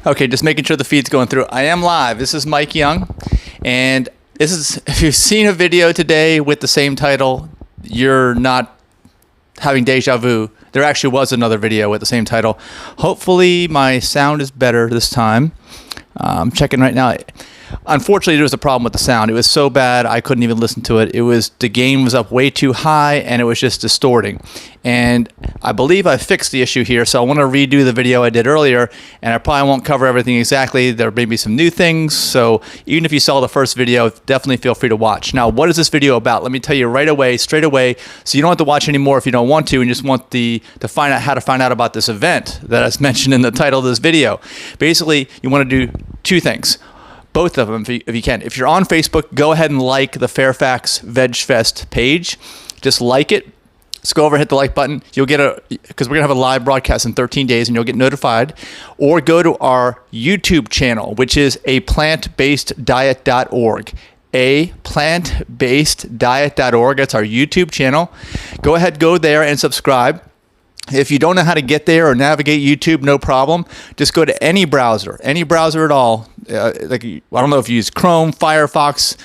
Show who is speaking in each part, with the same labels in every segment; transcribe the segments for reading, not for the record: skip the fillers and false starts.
Speaker 1: Okay, just making sure the feed's going through. I am live. This is Mike Young, and this is, if you've seen a video today with the same title, you're not having deja vu. There actually was another video with the same title. Hopefully my sound is better this time. I'm checking right now. Unfortunately, there was a problem with the sound. It was so bad I couldn't even listen to it. The gain was up way too high and it was just distorting. And I believe I fixed the issue here, so I want to redo the video I did earlier, and I probably won't cover everything exactly. There may be some new things, so even if you saw the first video, definitely feel free to watch. Now, what is this video about? Let me tell you right away, straight away, so you don't have to watch anymore if you don't want to, and just want to find out how to find out about this event that is mentioned in the title of this video. Basically, you want to do two things. Both of them, if you can. If you're on Facebook, go ahead and like the Fairfax Veg Fest page. Just like it. Just go over and hit the like button. You'll get because we're going to have a live broadcast in 13 days and you'll get notified. Or go to our YouTube channel, which is aplantbaseddiet.org. aplantbaseddiet.org. That's our YouTube channel. Go ahead, go there and subscribe. If you don't know how to get there or navigate YouTube, no problem. Just go to any browser at all. I don't know if you use Chrome, Firefox,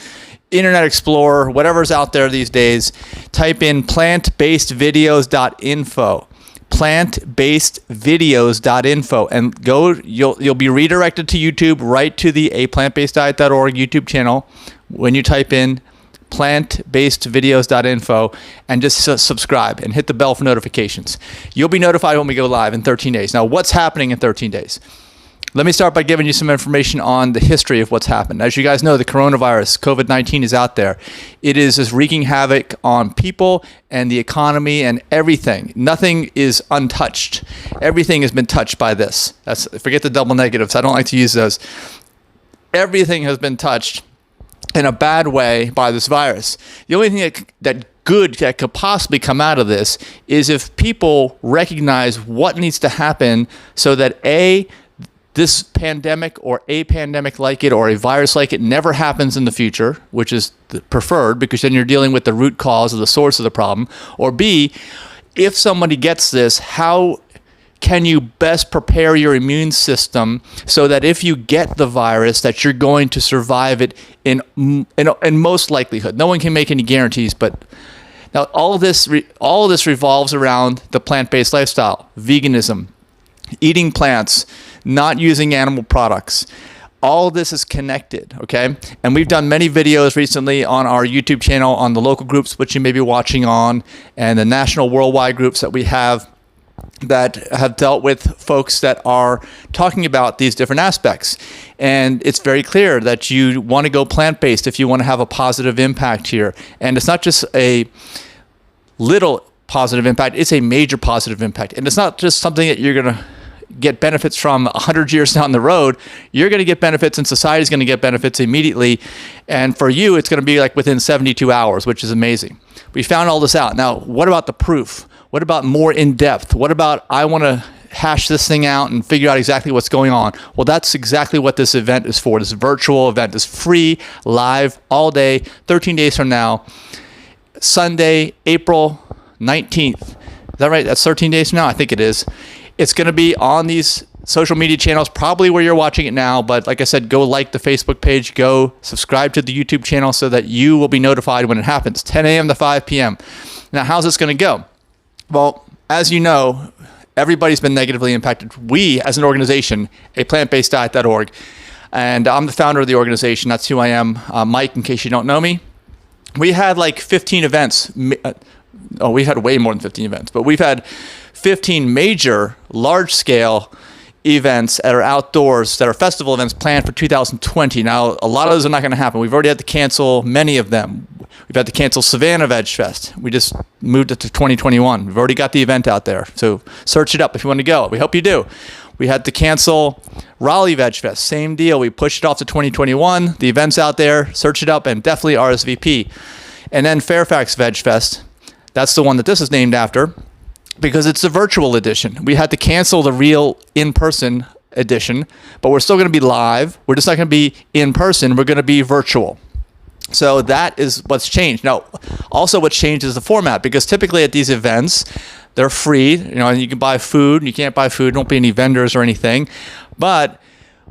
Speaker 1: Internet Explorer, whatever's out there these days. Type in plantbasedvideos.info. plantbasedvideos.info and go. You'll be redirected to YouTube, right to the aplantbaseddiet.org YouTube channel when you type in plantbasedvideos.info and just subscribe and hit the bell for notifications. You'll be notified when we go live in 13 days. Now, what's happening in 13 days? Let me start by giving you some information on the history of what's happened. As you guys know, the coronavirus, COVID-19, is out there. It is just wreaking havoc on people and the economy and everything. Nothing is untouched. Everything has been touched by this. Forget the double negatives. I don't like to use those. Everything has been touched in a bad way by this virus. The only thing that could possibly come out of this is if people recognize what needs to happen so that this pandemic or a pandemic like it or a virus like it never happens in the future, which is preferred because then you're dealing with the root cause or the source of the problem. Or B, if somebody gets this, how can you best prepare your immune system so that if you get the virus that you're going to survive it in most likelihood? No one can make any guarantees, but now all of this revolves around the plant-based lifestyle, veganism, eating plants, not using animal products. All of this is connected, okay? And we've done many videos recently on our YouTube channel, on the local groups, which you may be watching on, and the national worldwide groups that we have that have dealt with folks that are talking about these different aspects. And it's very clear that you want to go plant-based if you want to have a positive impact here. And it's not just a little positive impact, it's a major positive impact. And it's not just something that you're going to get benefits from 100 years down the road. You're going to get benefits and society's going to get benefits immediately. And for you, it's going to be like within 72 hours, which is amazing. We found all this out. Now, what about the proof? What about more in depth? What about I want to hash this thing out and figure out exactly what's going on? Well, that's exactly what this event is for. This virtual event is free, live, all day, 13 days from now, Sunday, April 19th. Is that right? That's 13 days from now? I think it is. It's going to be on these social media channels, probably where you're watching it now. But like I said, go like the Facebook page, go subscribe to the YouTube channel so that you will be notified when it happens, 10 a.m. to 5 p.m. Now, how's this going to go? Well, as you know, everybody's been negatively impacted. We, as an organization, aplantbaseddiet.org, and I'm the founder of the organization. That's who I am. Mike, in case you don't know me. We had like 15 events. We had way more than 15 events, but we've had 15 major, large-scale events that are outdoors, that are festival events planned for 2020. Now, a lot of those are not going to happen. We've already had to cancel many of them. We've had to cancel Savannah Veg Fest. We just moved it to 2021. We've already got the event out there. So search it up if you want to go. We hope you do. We had to cancel Raleigh Veg Fest. Same deal. We pushed it off to 2021. The event's out there. Search it up and definitely RSVP. And then Fairfax Veg Fest. That's the one that this is named after because it's a virtual edition. We had to cancel the real in-person edition, but we're still going to be live. We're just not going to be in person. We're going to be virtual. So that is what's changed. Now, also what's changed is the format, because typically at these events, they're free. You know, you can buy food. You can't buy food. Don't be any vendors or anything. But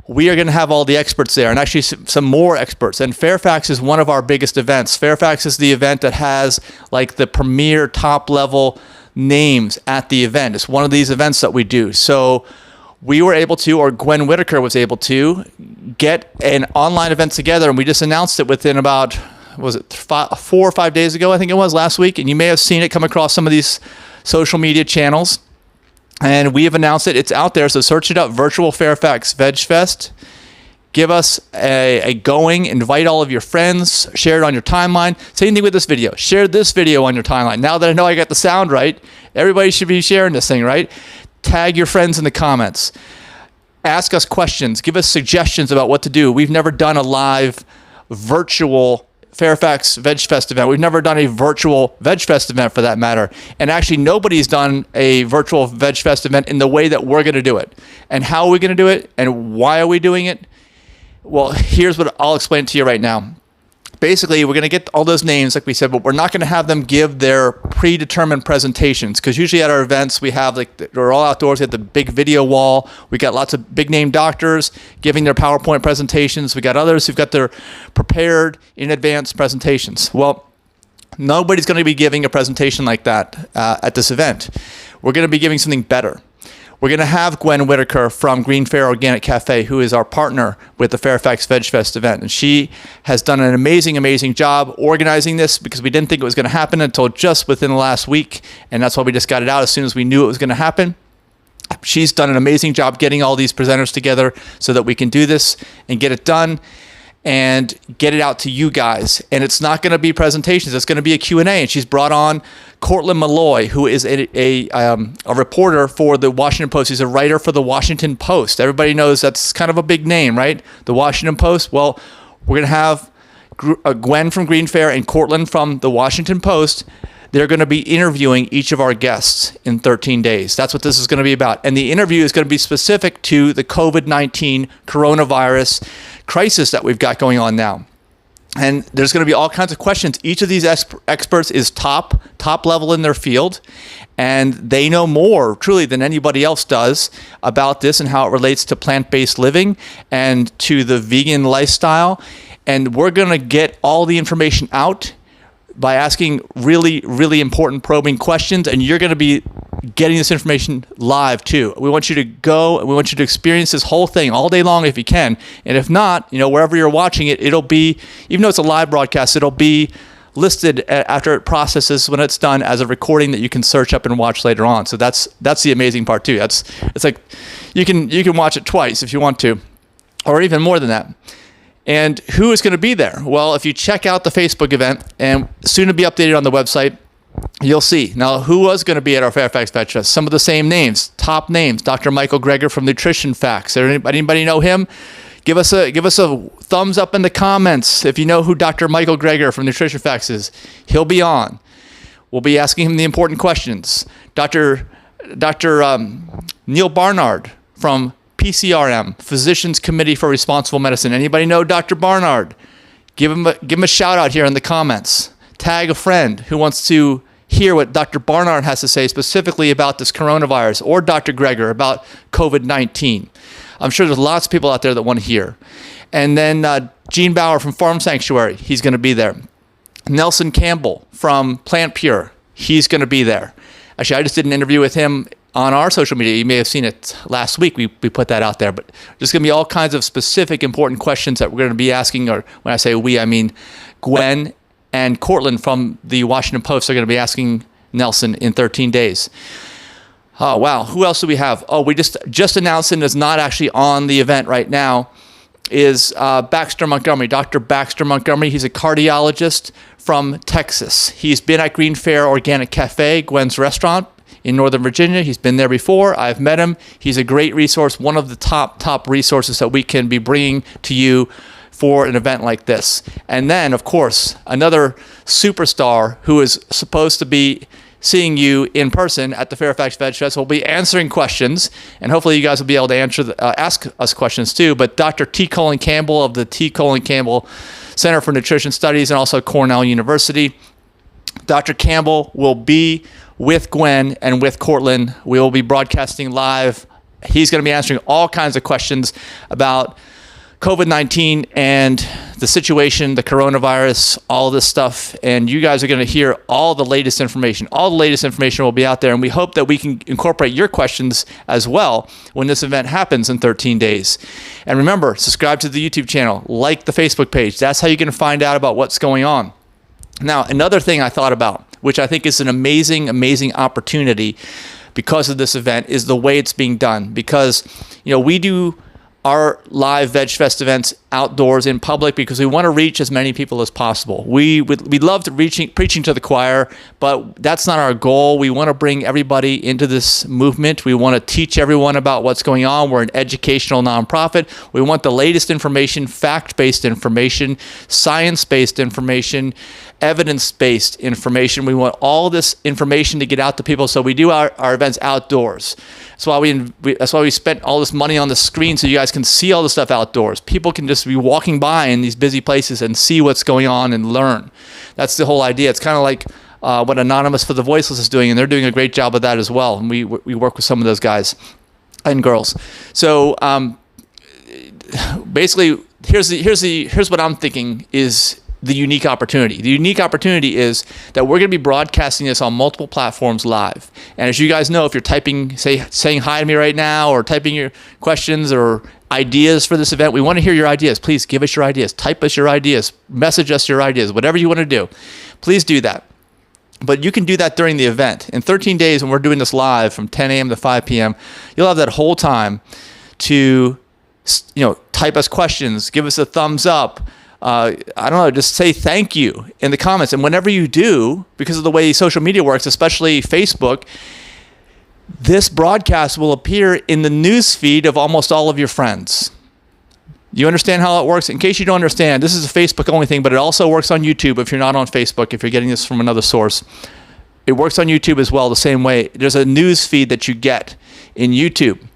Speaker 1: we are going to have all the experts there, and actually some more experts. And Fairfax is one of our biggest events. Fairfax is the event that has like the premier top level names at the event. It's one of these events that we do. So we were able to, or Gwen Whitaker was able to, get an online event together, and we just announced it within about, was it 4 or 5 days ago, I think it was, last week. And you may have seen it come across some of these social media channels. And we have announced it. It's out there, so search it up, Virtual Fairfax Veg Fest. Give us a going, invite all of your friends, share it on your timeline. Same thing with this video. Share this video on your timeline. Now that I know I got the sound right, everybody should be sharing this thing, right? Tag your friends in the comments. Ask us questions. Give us suggestions about what to do. We've never done a live virtual Fairfax Veg Fest event. We've never done a virtual Veg Fest event for that matter. And actually nobody's done a virtual Veg Fest event in the way that we're going to do it. And how are we going to do it? And why are we doing it? Well, here's what I'll explain to you right now. Basically, we're going to get all those names, like we said, but we're not going to have them give their predetermined presentations, because usually at our events, we have we're all outdoors. We have the big video wall. We got lots of big name doctors giving their PowerPoint presentations. We got others who've got their prepared in advance presentations. Well, nobody's going to be giving a presentation like that at this event. We're going to be giving something better. We're going to have Gwen Whitaker from Green Fair Organic Cafe, who is our partner with the Fairfax Veg Fest event. And she has done an amazing, amazing job organizing this, because we didn't think it was going to happen until just within the last week. And that's why we just got it out as soon as we knew it was going to happen. She's done an amazing job getting all these presenters together so that we can do this and get it done and get it out to you guys. And it's not going to be presentations. It's going to be a Q&A. And she's brought on Cortland Malloy, who is a reporter for the Washington Post. He's a writer for the Washington Post. Everybody knows that's kind of a big name, right? The Washington Post. Well, we're going to have Gwen from Green Fair and Cortland from the Washington Post. They're going to be interviewing each of our guests in 13 days. That's what this is going to be about. And the interview is going to be specific to the COVID-19 coronavirus crisis that we've got going on now. And there's going to be all kinds of questions. Each of these experts is top level in their field, and they know more truly than anybody else does about this and how it relates to plant-based living and to the vegan lifestyle. And we're going to get all the information out by asking really, really important probing questions, and you're going to be getting this information live too. We want you to go, and we want you to experience this whole thing all day long if you can. And if not, wherever you're watching it, it'll be, even though it's a live broadcast, it'll be listed after it processes when it's done as a recording that you can search up and watch later on. So that's the amazing part too. It's like you can watch it twice if you want to, or even more than that. And who is going to be there? Well, if you check out the Facebook event, and soon to be updated on the website, you'll see. Now, who was going to be at our Fairfax Veg Fest? Some of the same names, top names. Dr. Michael Greger from Nutrition Facts. Anybody know him? Give us a thumbs up in the comments if you know who Dr. Michael Greger from Nutrition Facts is. He'll be on. We'll be asking him the important questions. Dr. Neil Barnard from PCRM, Physicians Committee for Responsible Medicine. Anybody know Dr. Barnard? Give him a shout out here in the comments. Tag a friend who wants to hear what Dr. Barnard has to say specifically about this coronavirus, or Dr. Greger about COVID-19. I'm sure there's lots of people out there that want to hear. And then Gene Bauer from Farm Sanctuary, he's going to be there. Nelson Campbell from Plant Pure, he's going to be there. Actually, I just did an interview with him on our social media. You may have seen it last week. We put that out there. But there's going to be all kinds of specific, important questions that we're going to be asking. Or when I say we, I mean Gwen and Cortland from the Washington Post are going to be asking Nelson in 13 days. Oh, wow. Who else do we have? Oh, we just announced, and is not actually on the event right now, is Baxter Montgomery, Dr. Baxter Montgomery. He's a cardiologist from Texas. He's been at Green Fair Organic Cafe, Gwen's restaurant, in Northern Virginia. He's been there before. I've met him. He's a great resource, one of the top resources that we can be bringing to you for an event like this. And then, of course, another superstar who is supposed to be seeing you in person at the Fairfax Veg Fest will be answering questions, and hopefully you guys will be able to ask us questions too. But Dr. T. Colin Campbell of the T. Colin Campbell Center for Nutrition Studies and also Cornell University. Dr. Campbell will be with Gwen and with Cortland. We will be broadcasting live He's going to be answering all kinds of questions about COVID-19 and the situation, the coronavirus, all this stuff. And you guys are going to hear all the latest information. All the latest information will be out there. And we hope that we can incorporate your questions as well when this event happens in 13 days. And remember, subscribe to the YouTube channel, like the Facebook page. That's how you're going to find out about what's going on. Now, another thing I thought about, which I think is an amazing, amazing opportunity because of this event, is the way it's being done. Because, we do our live Veg Fest events outdoors in public because we want to reach as many people as possible. We love preaching to the choir, but that's not our goal. We want to bring everybody into this movement. We want to teach everyone about what's going on. We're an educational nonprofit. We want the latest information, fact-based information, science-based information, evidence-based information. We want all this information to get out to people, so we do our events outdoors. That's why we spent all this money on the screen so you guys can see all the stuff outdoors. People can just be walking by in these busy places and see what's going on and learn. That's the whole idea. It's kind of like what Anonymous for the Voiceless is doing, and they're doing a great job of that as well. And we work with some of those guys and girls. So basically, here's what I'm thinking is the unique opportunity. The unique opportunity is that we're going to be broadcasting this on multiple platforms live. And as you guys know, if you're typing, saying hi to me right now, or typing your questions or ideas for this event, we want to hear your ideas. Please give us your ideas. Type us your ideas. Message us your ideas. Whatever you want to do, please do that. But you can do that during the event. In 13 days, when we're doing this live from 10 a.m. to 5 p.m., you'll have that whole time to, type us questions, give us a thumbs up. Just say thank you in the comments. And whenever you do, because of the way social media works, especially Facebook, this broadcast will appear in the news feed of almost all of your friends. You understand how it works? In case you don't understand, this is a Facebook only thing, but it also works on YouTube if you're not on Facebook, if you're getting this from another source. It works on YouTube as well the same way. There's a news feed that you get in YouTube.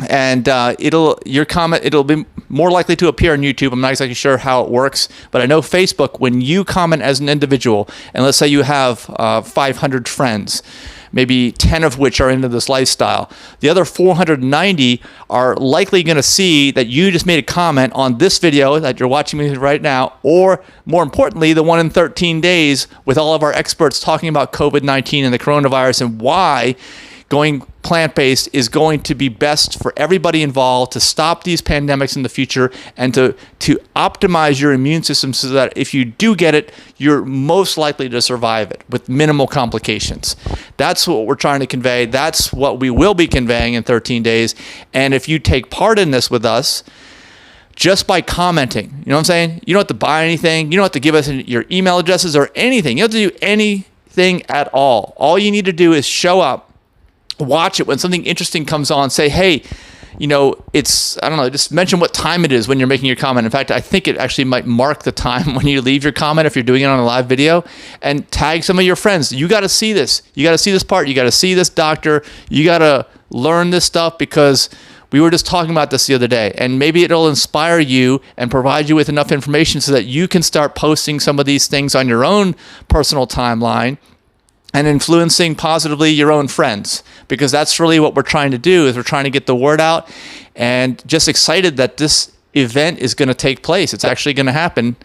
Speaker 1: And it'll be more likely to appear on YouTube. I'm not exactly sure how it works, but I know Facebook, when you comment as an individual, and let's say you have 500 friends, maybe 10 of which are into this lifestyle, the other 490 are likely going to see that you just made a comment on this video that you're watching me right now, or more importantly, the one in 13 days with all of our experts talking about COVID-19 and the coronavirus and why going plant-based is going to be best for everybody involved to stop these pandemics in the future and to optimize your immune system so that if you do get it, you're most likely to survive it with minimal complications. That's what we're trying to convey. That's what we will be conveying in 13 days. And if you take part in this with us, just by commenting, you know what I'm saying? You don't have to buy anything. You don't have to give us your email addresses or anything. You don't have to do anything at all. All you need to do is show up, watch it. When something interesting comes on, say, hey, just mention what time it is when you're making your comment. In fact, I think it actually might mark the time when you leave your comment if you're doing it on a live video, and tag some of your friends. You got to see this. You got to see this part. You got to see this doctor. You got to learn this stuff because we were just talking about this the other day, and maybe it'll inspire you and provide you with enough information so that you can start posting some of these things on your own personal timeline and influencing positively your own friends, because that's really what we're trying to do. Is we're trying to get the word out, and just excited that this event is going to take place. It's actually going to happen,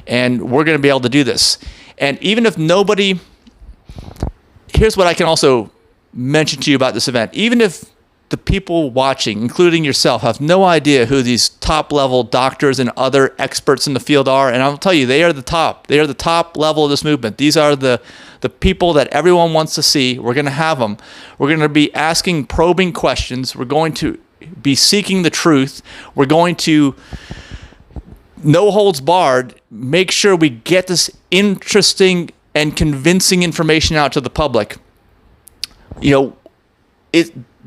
Speaker 1: and we're going to be able to do this. And even if nobody, here's what I can also mention to you about this event. Even if the people watching, including yourself, have no idea who these top-level doctors and other experts in the field are, and I'll tell you, they are the top. They are the top level of this movement. These are the people that everyone wants to see. We're going to have them. We're going to be asking probing questions. We're going to be seeking the truth. We're going to, no holds barred, make sure we get this interesting and convincing information out to the public.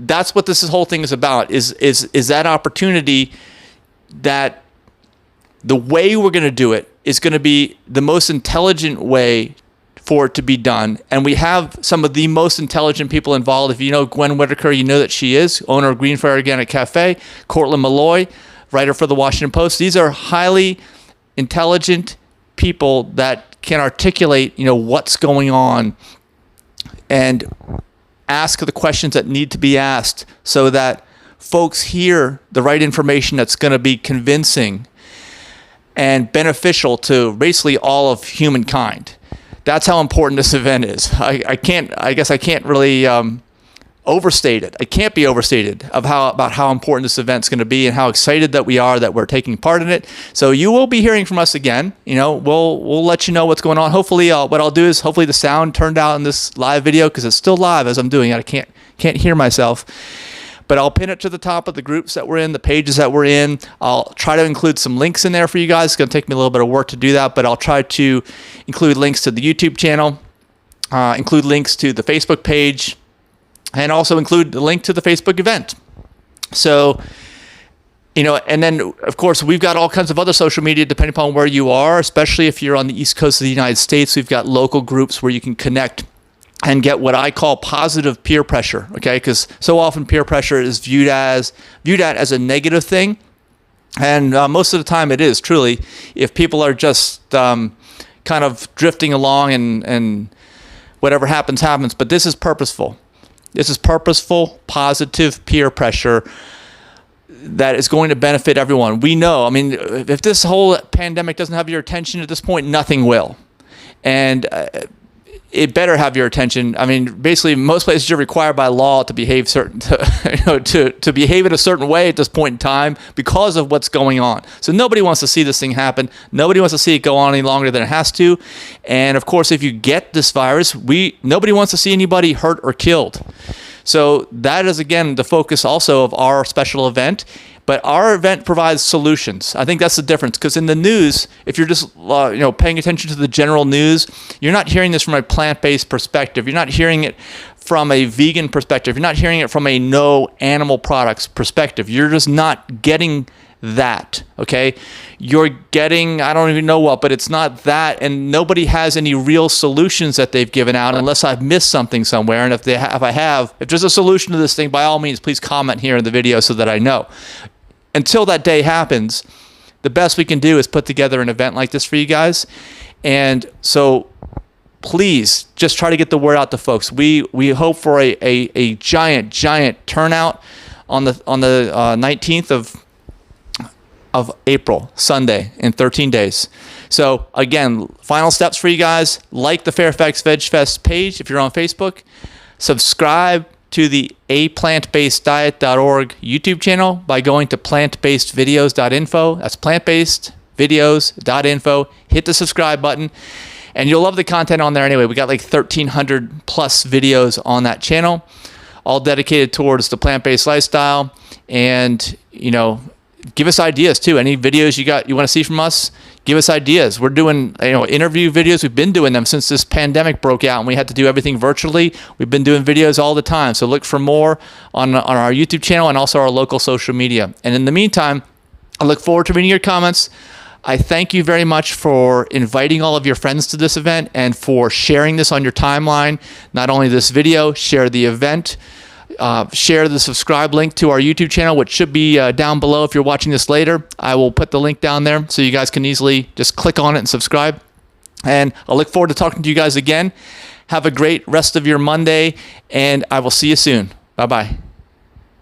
Speaker 1: That's what this whole thing is about, is that opportunity that the way we're going to do it is going to be the most intelligent way for it to be done. And we have some of the most intelligent people involved. If you know Gwen Whitaker, you know that she is owner of Green Fire Organic Cafe. Cortland Malloy, writer for the Washington Post. These are highly intelligent people that can articulate, what's going on and ask the questions that need to be asked so that folks hear the right information that's going to be convincing and beneficial to basically all of humankind. That's how important this event is. I guess I can't really overstate it. It can't be overstated about how important this event's going to be and how excited that we are that we're taking part in it. So you will be hearing from us again. We'll let you know what's going on. Hopefully, what I'll do is hopefully the sound turned out in this live video, because it's still live as I'm doing it. I can't hear myself. But I'll pin it to the top of the groups that we're in, the pages that we're in. I'll try to include some links in there for you guys. It's going to take me a little bit of work to do that, but I'll try to include links to the YouTube channel, include links to the Facebook page, and also include the link to the Facebook event. So, and then, of course, we've got all kinds of other social media depending upon where you are, especially if you're on the East Coast of the United States. We've got local groups where you can connect and get what I call positive peer pressure, okay? Because so often peer pressure is viewed at as a negative thing, and most of the time it is, truly, if people are just kind of drifting along and whatever happens. But this is purposeful. This is purposeful, positive peer pressure that is going to benefit everyone. We know, if this whole pandemic doesn't have your attention at this point, nothing will. And it better have your attention. Basically, most places you're required by law to behave to behave in a certain way at this point in time because of what's going on. So nobody wants to see this thing happen. Nobody wants to see it go on any longer than it has to. And of course, if you get this virus, nobody wants to see anybody hurt or killed. So that is, again, the focus also of our special event. But our event provides solutions. I think that's the difference, because in the news, if you're just paying attention to the general news, you're not hearing this from a plant-based perspective. You're not hearing it from a vegan perspective. You're not hearing it from a no animal products perspective. You're just not getting that, okay? You're getting, I don't even know what, but it's not that, and nobody has any real solutions that they've given out unless I've missed something somewhere. And if there's a solution to this thing, by all means, please comment here in the video so that I know. Until that day happens, the best we can do is put together an event like this for you guys. And so please just try to get the word out to folks. We hope for a giant turnout on the 19th of April, Sunday, in 13 days. So again, final steps for you guys: like the Fairfax Veg Fest page if you're on Facebook, subscribe to the aplantbaseddiet.org YouTube channel by going to plantbasedvideos.info. That's plantbasedvideos.info. Hit the subscribe button, and you'll love the content on there anyway. We got like 1,300 plus videos on that channel, all dedicated towards the plant-based lifestyle. And give us ideas too. Any videos you want to see from us, give us ideas. We're doing interview videos. We've been doing them since this pandemic broke out and we had to do everything virtually. We've been doing videos all the time. So look for more on our YouTube channel and also our local social media. And in the meantime, I look forward to reading your comments. I thank you very much for inviting all of your friends to this event and for sharing this on your timeline. Not only this video, share the event. Share the subscribe link to our YouTube channel, which should be down below if you're watching this later. I will put the link down there so you guys can easily just click on it and subscribe. And I look forward to talking to you guys again. Have a great rest of your Monday, and I will see you soon. Bye-bye.